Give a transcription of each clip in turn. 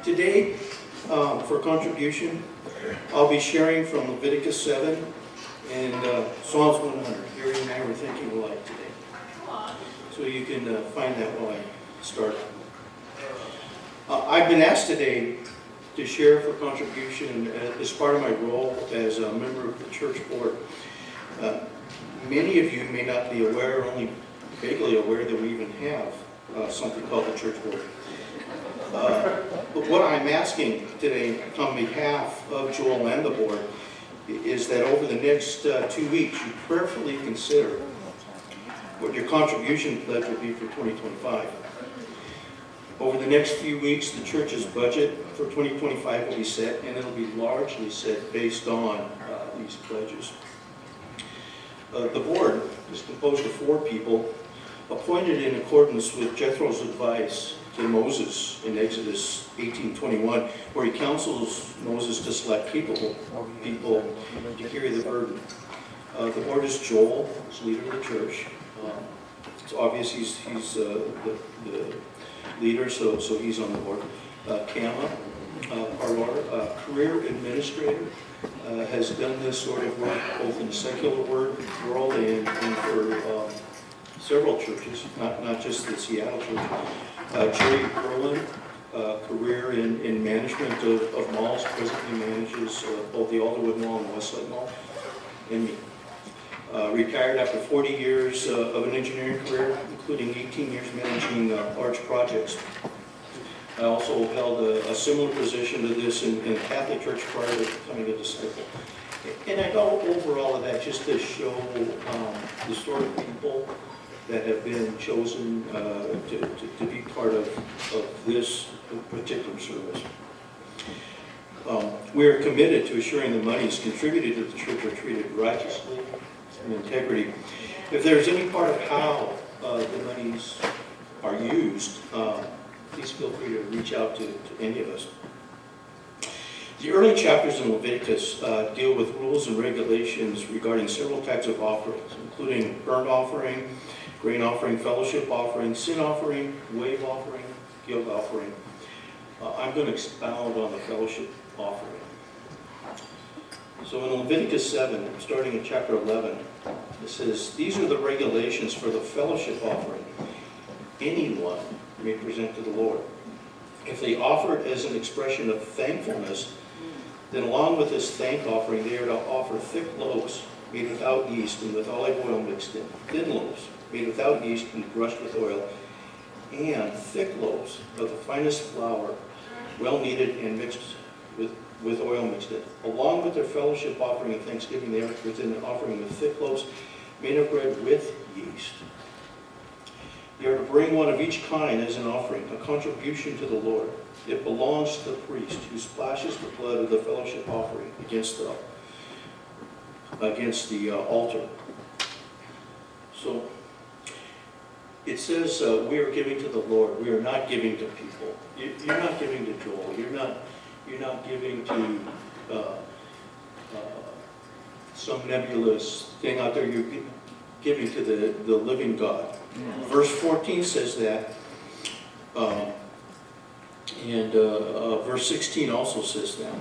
Today, for contribution, I'll be sharing from Leviticus 7 and Psalms 100. Gary and I were thinking alike today. So you can find that while I start. I've been asked today to share for contribution as part of my role as a member of the church board. Many of you may not be aware, only vaguely aware, that we even have something called the church board. But what I'm asking today on behalf of Joel and the board is that over the next 2 weeks, you prayerfully consider what your contribution pledge will be for 2025. Over the next few weeks, the church's budget for 2025 will be set, and it'll be largely set based on these pledges. The board is composed of 4 people appointed in accordance with Jethro's advice to Moses in Exodus 18:21, where he counsels Moses to select capable people to carry the burden. The board is Joel, as leader of the church. It's obvious he's the leader, so he's on the board. Kama, our career administrator, has done this sort of work both in the secular world and for several churches, not just the Seattle church. Jerry Berlin, career in management of malls, presently manages both the Alderwood Mall and the Westlake Mall, and me. Retired after 40 years of an engineering career, including 18 years managing large projects. I also held a similar position to this in the Catholic Church prior to becoming a disciple. And I go over all of that just to show the sort of people that have been chosen to be part of this particular service. We are committed to assuring the monies contributed to the church are treated righteously and integrity. If there's any part of how the monies are used, please feel free to reach out to any of us. The early chapters in Leviticus deal with rules and regulations regarding several types of offerings, including burnt offering, grain offering, fellowship offering, sin offering, wave offering, guilt offering. I'm going to expound on the fellowship offering. So in Leviticus 7, starting in chapter 11, it says, "These are the regulations for the fellowship offering anyone may present to the Lord. If they offer it as an expression of thankfulness, then along with this thank offering, they are to offer thick loaves made without yeast and with olive oil mixed in, thin loaves made without yeast and brushed with oil, and thick loaves of the finest flour, well kneaded and mixed with oil mixed in. Along with their fellowship offering of thanksgiving, they are within an offering of thick loaves made of bread with yeast. They are to bring one of each kind as an offering, a contribution to the Lord. It belongs to the priest who splashes the blood of the fellowship offering against the altar." So it says we are giving to the Lord. We are not giving to people. You're not giving to Joel. You're not giving to some nebulous thing out there. You're giving to the living God. Verse 14 says that, and verse 16 also says that.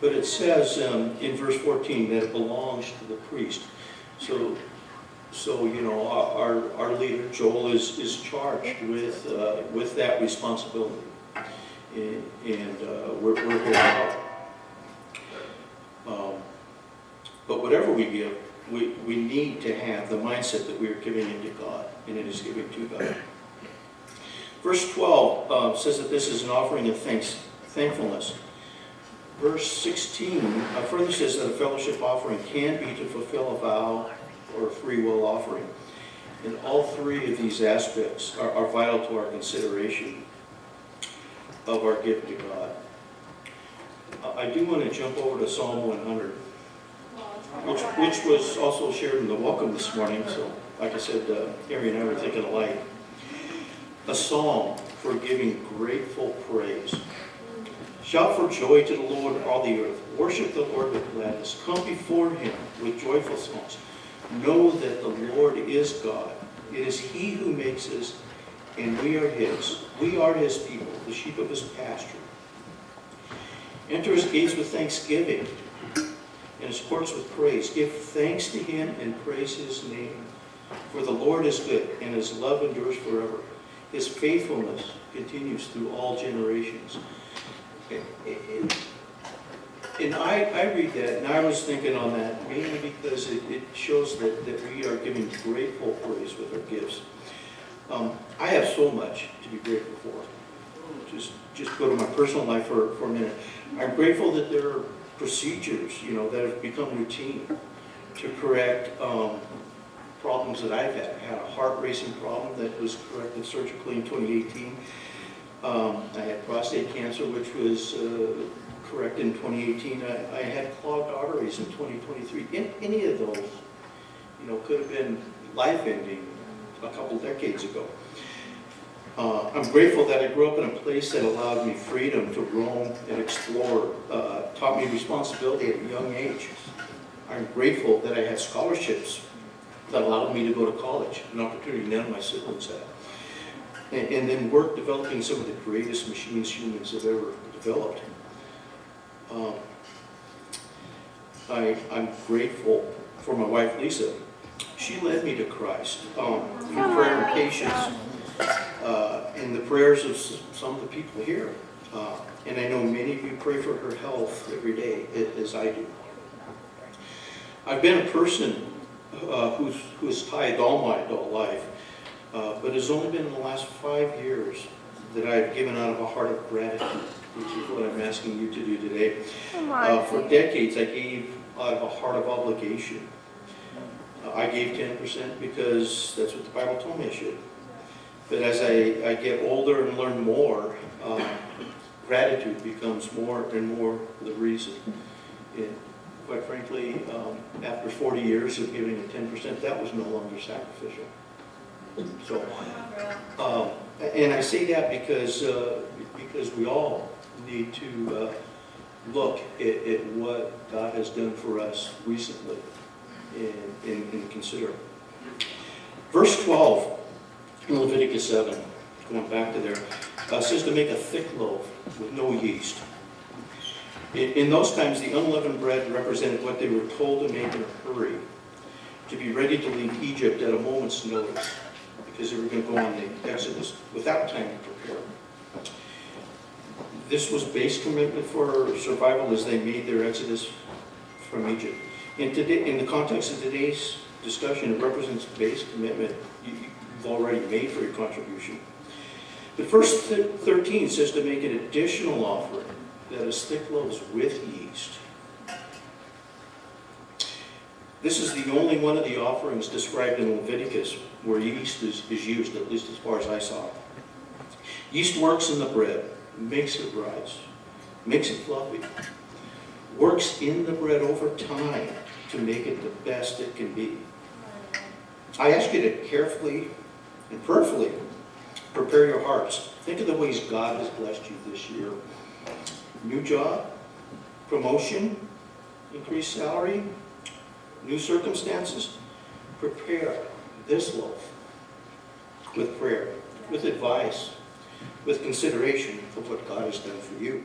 But it says in verse 14 that it belongs to the priest. So you know, our leader Joel is charged with that responsibility, and we're here to help. But whatever we give, we need to have the mindset that we are giving into God, and it is giving to God. Verse 12 says that this is an offering of thankfulness. Verse 16 further says that a fellowship offering can be to fulfill a vow or a free will offering. And all 3 of these aspects are vital to our consideration of our gift to God. I do want to jump over to Psalm 100, which was also shared in the welcome this morning. So, like I said, Harry and I were thinking alike. A psalm for giving grateful praise. "Shout for joy to the Lord, all the earth. Worship the Lord with gladness. Come before him with joyful songs. Know that the Lord is God. It is he who makes us, and we are his. We are his people, the sheep of his pasture. Enter his gates with thanksgiving, and his courts with praise. Give thanks to him and praise his name. For the Lord is good, and his love endures forever. His faithfulness continues through all generations. And I read that, and I was thinking on that, mainly because it shows that we are giving grateful praise with our gifts. I have so much to be grateful for. Just go to my personal life for a minute. I'm grateful that there are procedures, that have become routine to correct problems that I've had. I had a heart racing problem that was corrected surgically in 2018. I had prostate cancer, which was corrected in 2018. I had clogged arteries in 2023. Any of those, could have been life-ending a couple decades ago. I'm grateful that I grew up in a place that allowed me freedom to roam and explore, taught me responsibility at a young age. I'm grateful that I had scholarships that allowed me to go to college, an opportunity none of my siblings had. And then work developing some of the greatest machines humans have ever developed. I'm grateful for my wife, Lisa. She led me to Christ through prayer and patience, and the prayers of some of the people here. And I know many of you pray for her health every day, as I do. I've been a person who has tithed all my adult life, but it's only been in the last 5 years that I've given out of a heart of gratitude, which is what I'm asking you to do today. For decades, I gave out of a heart of obligation. I gave 10% because that's what the Bible told me I should. But as I get older and learn more, gratitude becomes more and more the reason. And quite frankly, after 40 years of giving a 10%, that was no longer sacrificial. So, and I say that because we all need to look at what God has done for us recently and consider. Verse 12 in Leviticus 7, going back to there, says to make a thick loaf with no yeast. In those times, the unleavened bread represented what they were told to make in a hurry, to be ready to leave Egypt at a moment's notice, because they were going to go on the Exodus without time to prepare. This was base commitment for survival as they made their Exodus from Egypt. In the context of today's discussion, it represents base commitment you've already made for your contribution. But verse 13 says to make an additional offering that is thick loaves with yeast. This is the only one of the offerings described in Leviticus where yeast is used, at least as far as I saw it. Yeast works in the bread, makes it rise, makes it fluffy, works in the bread over time to make it the best it can be. I ask you to carefully and prayerfully prepare your hearts. Think of the ways God has blessed you this year. New job, promotion, increased salary, new circumstances. Prepare this loaf with prayer, with advice, with consideration for what God has done for you.